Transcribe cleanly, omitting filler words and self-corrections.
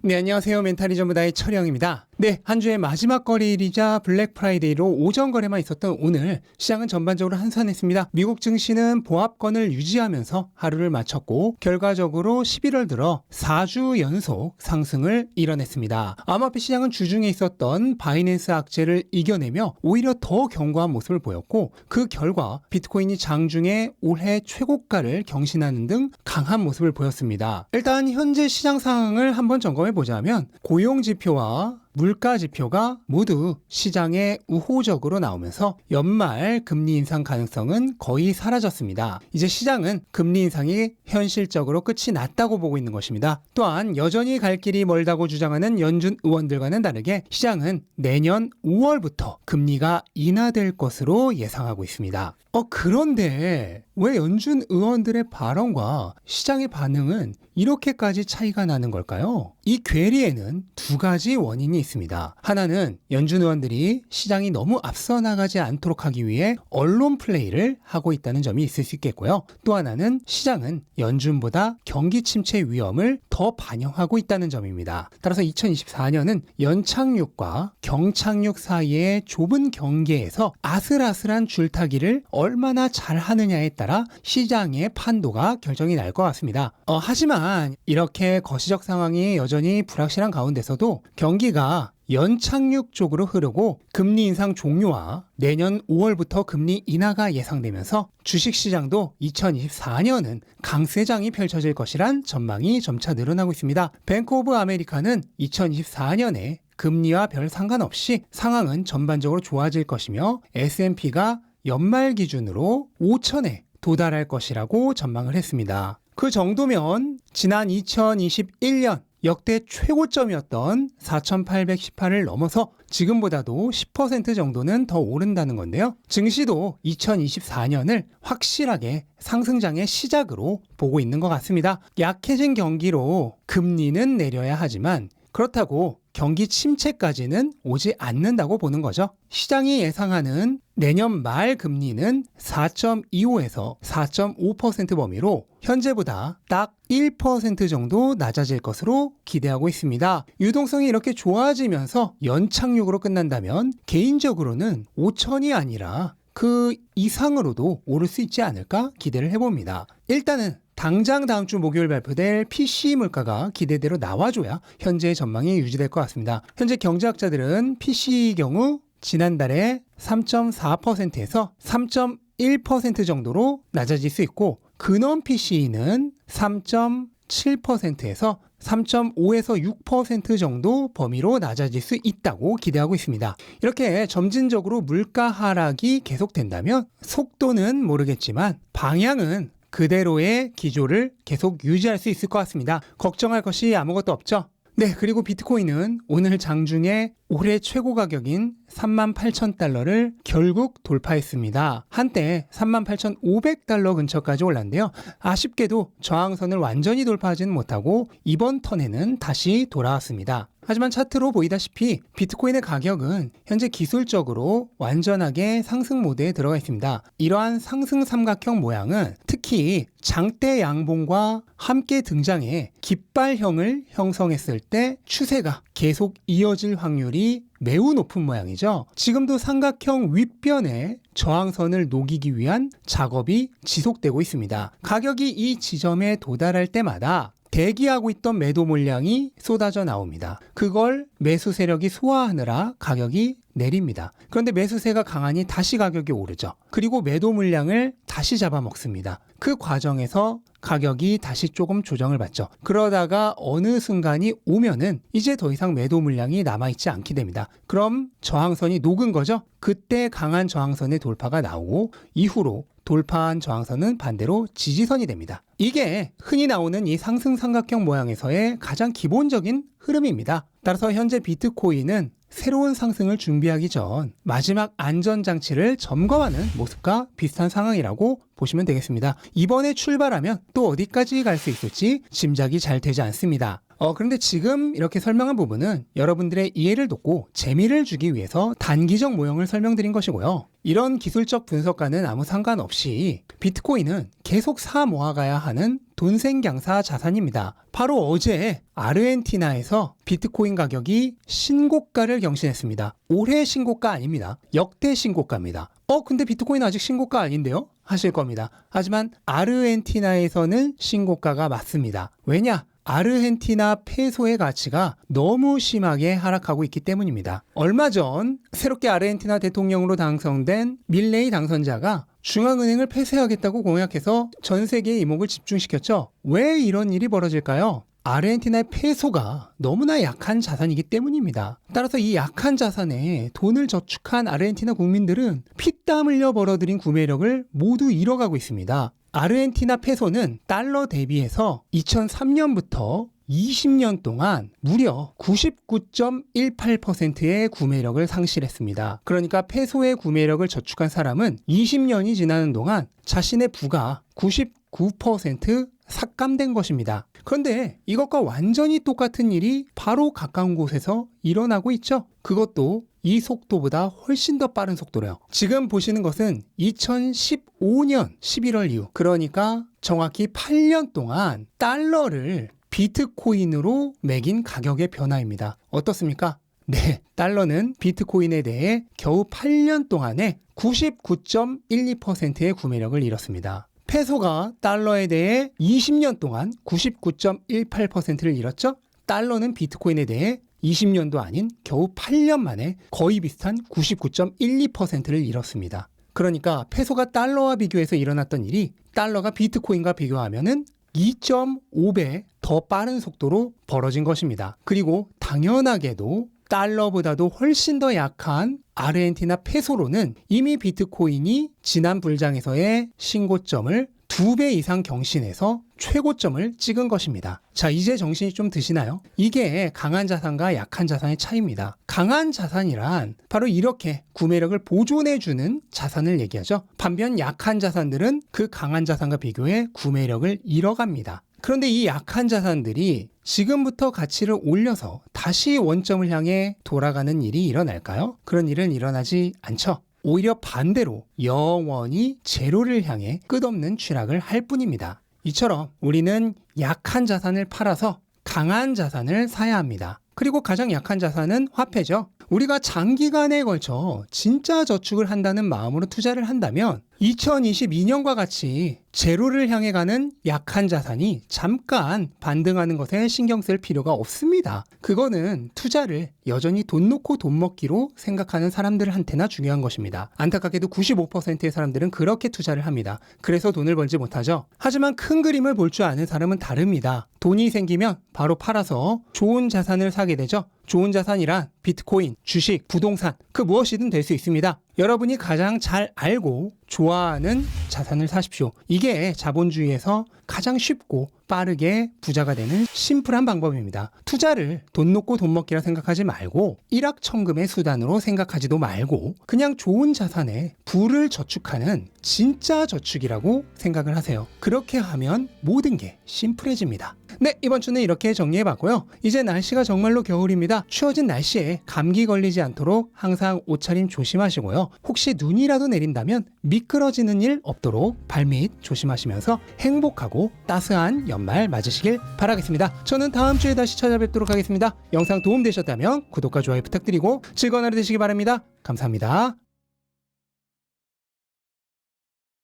네, 안녕하세요. 멘탈이 전부다의 철영입니다. 네, 한 주의 마지막 거래일이자 블랙 프라이데이로 오전 거래만 있었던 오늘 시장은 전반적으로 한산했습니다. 미국 증시는 보합권을 유지하면서 하루를 마쳤고 결과적으로 11월 들어 4주 연속 상승을 이뤄냈습니다. 암호화폐 시장은 주중에 있었던 바이낸스 악재를 이겨내며 오히려 더 견고한 모습을 보였고 그 결과 비트코인이 장중에 올해 최고가를 경신하는 등 강한 모습을 보였습니다. 일단 현재 시장 상황을 한번 점검해 보자면 고용 지표와 물가 지표가 모두 시장에 우호적으로 나오면서 연말 금리 인상 가능성은 거의 사라졌습니다. 이제 시장은 금리 인상이 현실적으로 끝이 났다고 보고 있는 것입니다. 또한 여전히 갈 길이 멀다고 주장하는 연준 의원들과는 다르게 시장은 내년 5월부터 금리가 인하될 것으로 예상하고 있습니다. 그런데 왜 연준 의원들의 발언과 시장의 반응은 이렇게까지 차이가 나는 걸까요? 이 괴리에는 두 가지 원인이 있습니다. 하나는 연준 의원들이 시장이 너무 앞서 나가지 않도록 하기 위해 언론 플레이를 하고 있다는 점이 있을 수 있겠고요. 또 하나는 시장은 연준보다 경기 침체 위험을 더 반영하고 있다는 점입니다. 따라서 2024년은 연착륙과 경착륙 사이의 좁은 경계에서 아슬아슬한 줄타기를 얼마나 잘하느냐에 따라 시장의 판도가 결정이 날 것 같습니다. 하지만 이렇게 거시적 상황이 여전히 불확실한 가운데서도 경기가 연착륙 쪽으로 흐르고 금리 인상 종료와 내년 5월부터 금리 인하가 예상되면서 주식시장도 2024년은 강세장이 펼쳐질 것이란 전망이 점차 늘어나고 있습니다. 뱅크 오브 아메리카는 2024년에 금리와 별 상관없이 상황은 전반적으로 좋아질 것이며 S&P가 연말 기준으로 5천에 도달할 것이라고 전망을 했습니다. 그 정도면 지난 2021년 역대 최고점이었던 4,818을 넘어서 지금보다도 10% 정도는 더 오른다는 건데요. 증시도 2024년을 확실하게 상승장의 시작으로 보고 있는 것 같습니다. 약해진 경기로 금리는 내려야 하지만 그렇다고 경기 침체까지는 오지 않는다고 보는 거죠. 시장이 예상하는 내년 말 금리는 4.25에서 4.5% 범위로 현재보다 딱 1% 정도 낮아질 것으로 기대하고 있습니다. 유동성이 이렇게 좋아지면서 연착륙으로 끝난다면 개인적으로는 5천이 아니라 그 이상으로도 오를 수 있지 않을까 기대를 해봅니다. 일단은 당장 다음 주 목요일 발표될 PCE 물가가 기대대로 나와줘야 현재의 전망이 유지될 것 같습니다. 현재 경제학자들은 PCE 경우 지난달에 3.4%에서 3.1% 정도로 낮아질 수 있고 근원 PCE는 3.7%에서 3.5에서 6% 정도 범위로 낮아질 수 있다고 기대하고 있습니다. 이렇게 점진적으로 물가 하락이 계속된다면 속도는 모르겠지만 방향은 그대로의 기조를 계속 유지할 수 있을 것 같습니다. 걱정할 것이 아무것도 없죠. 네, 그리고 비트코인은 오늘 장중에 올해 최고 가격인 38,000달러를 결국 돌파했습니다. 한때 38,500달러 근처까지 올랐는데요. 아쉽게도 저항선을 완전히 돌파하지는 못하고 이번 턴에는 다시 돌아왔습니다. 하지만 차트로 보이다시피 비트코인의 가격은 현재 기술적으로 완전하게 상승 모드에 들어가 있습니다. 이러한 상승 삼각형 모양은 특히 장대 양봉과 함께 등장해 깃발형을 형성했을 때 추세가 계속 이어질 확률이 매우 높은 모양이죠. 지금도 삼각형 윗변에 저항선을 녹이기 위한 작업이 지속되고 있습니다. 가격이 이 지점에 도달할 때마다 대기하고 있던 매도 물량이 쏟아져 나옵니다. 그걸 매수 세력이 소화하느라 가격이 내립니다. 그런데 매수세가 강하니 다시 가격이 오르죠. 그리고 매도 물량을 다시 잡아먹습니다. 그 과정에서 가격이 다시 조금 조정을 받죠. 그러다가 어느 순간이 오면은 이제 더 이상 매도 물량이 남아있지 않게 됩니다. 그럼 저항선이 녹은 거죠. 그때 강한 저항선의 돌파가 나오고 이후로 돌파한 저항선은 반대로 지지선이 됩니다. 이게 흔히 나오는 이 상승 삼각형 모양에서의 가장 기본적인 흐름입니다. 따라서 현재 비트코인은 새로운 상승을 준비하기 전 마지막 안전장치를 점검하는 모습과 비슷한 상황이라고 보시면 되겠습니다. 이번에 출발하면 또 어디까지 갈 수 있을지 짐작이 잘 되지 않습니다. 그런데 지금 이렇게 설명한 부분은 여러분들의 이해를 돕고 재미를 주기 위해서 단기적 모형을 설명드린 것이고요. 이런 기술적 분석과는 아무 상관없이 비트코인은 계속 사 모아가야 하는 돈생경사 자산입니다. 바로 어제 아르헨티나에서 비트코인 가격이 신고가를 경신했습니다. 올해 신고가 아닙니다. 역대 신고가입니다. 근데 비트코인 아직 신고가 아닌데요? 하실 겁니다. 하지만 아르헨티나에서는 신고가가 맞습니다. 왜냐? 아르헨티나 페소의 가치가 너무 심하게 하락하고 있기 때문입니다. 얼마 전 새롭게 아르헨티나 대통령으로 당선된 밀레이 당선자가 중앙은행을 폐쇄하겠다고 공약해서 전 세계의 이목을 집중시켰죠. 왜 이런 일이 벌어질까요? 아르헨티나의 페소가 너무나 약한 자산이기 때문입니다. 따라서 이 약한 자산에 돈을 저축한 아르헨티나 국민들은 피땀 흘려 벌어들인 구매력을 모두 잃어가고 있습니다. 아르헨티나 페소는 달러 대비해서 2003년부터 20년 동안 무려 99.18%의 구매력을 상실했습니다. 그러니까 페소의 구매력을 저축한 사람은 20년이 지나는 동안 자신의 부가 99% 삭감된 것입니다. 그런데 이것과 완전히 똑같은 일이 바로 가까운 곳에서 일어나고 있죠. 그것도 이 속도보다 훨씬 더 빠른 속도래요. 지금 보시는 것은 2015년 11월 이후, 그러니까 정확히 8년 동안 달러를 비트코인으로 매긴 가격의 변화입니다. 어떻습니까? 네, 달러는 비트코인에 대해 겨우 8년 동안에 99.12%의 구매력을 잃었습니다. 페소가 달러에 대해 20년 동안 99.18%를 잃었죠? 달러는 비트코인에 대해 20년도 아닌 겨우 8년 만에 거의 비슷한 99.12%를 잃었습니다. 그러니까 페소가 달러와 비교해서 일어났던 일이 달러가 비트코인과 비교하면은 2.5배 더 빠른 속도로 벌어진 것입니다. 그리고 당연하게도 달러보다도 훨씬 더 약한 아르헨티나 페소로는 이미 비트코인이 지난 불장에서의 신고점을 2배 이상 경신해서 최고점을 찍은 것입니다. 자, 이제 정신이 좀 드시나요? 이게 강한 자산과 약한 자산의 차이입니다. 강한 자산이란 바로 이렇게 구매력을 보존해주는 자산을 얘기하죠. 반면 약한 자산들은 그 강한 자산과 비교해 구매력을 잃어갑니다. 그런데 이 약한 자산들이 지금부터 가치를 올려서 다시 원점을 향해 돌아가는 일이 일어날까요? 그런 일은 일어나지 않죠. 오히려 반대로 영원히 제로를 향해 끝없는 추락을 할 뿐입니다. 이처럼 우리는 약한 자산을 팔아서 강한 자산을 사야 합니다. 그리고 가장 약한 자산은 화폐죠. 우리가 장기간에 걸쳐 진짜 저축을 한다는 마음으로 투자를 한다면 2022년과 같이 제로를 향해 가는 약한 자산이 잠깐 반등하는 것에 신경 쓸 필요가 없습니다. 그거는 투자를 여전히 돈 놓고 돈 먹기로 생각하는 사람들한테나 중요한 것입니다. 안타깝게도 95%의 사람들은 그렇게 투자를 합니다. 그래서 돈을 벌지 못하죠. 하지만 큰 그림을 볼 줄 아는 사람은 다릅니다. 돈이 생기면 바로 팔아서 좋은 자산을 사게 되죠. 좋은 자산이란 비트코인, 주식, 부동산, 그 무엇이든 될 수 있습니다. 여러분이 가장 잘 알고 좋아하는 자산을 사십시오. 이게 자본주의에서 가장 쉽고 빠르게 부자가 되는 심플한 방법입니다. 투자를 돈 놓고 돈 먹기라 생각하지 말고 일확천금의 수단으로 생각하지도 말고 그냥 좋은 자산에 부를 저축하는 진짜 저축이라고 생각을 하세요. 그렇게 하면 모든 게 심플해집니다. 네, 이번 주는 이렇게 정리해봤고요. 이제 날씨가 정말로 겨울입니다. 추워진 날씨에 감기 걸리지 않도록 항상 옷차림 조심하시고요. 혹시 눈이라도 내린다면 미끄러지는 일 없도록 발밑 조심하시면서 행복하고 따스한 연말 맞으시길 바라겠습니다. 저는 다음 주에 다시 찾아뵙도록 하겠습니다. 영상 도움되셨다면 구독과 좋아요 부탁드리고 즐거운 하루 되시기 바랍니다. 감사합니다.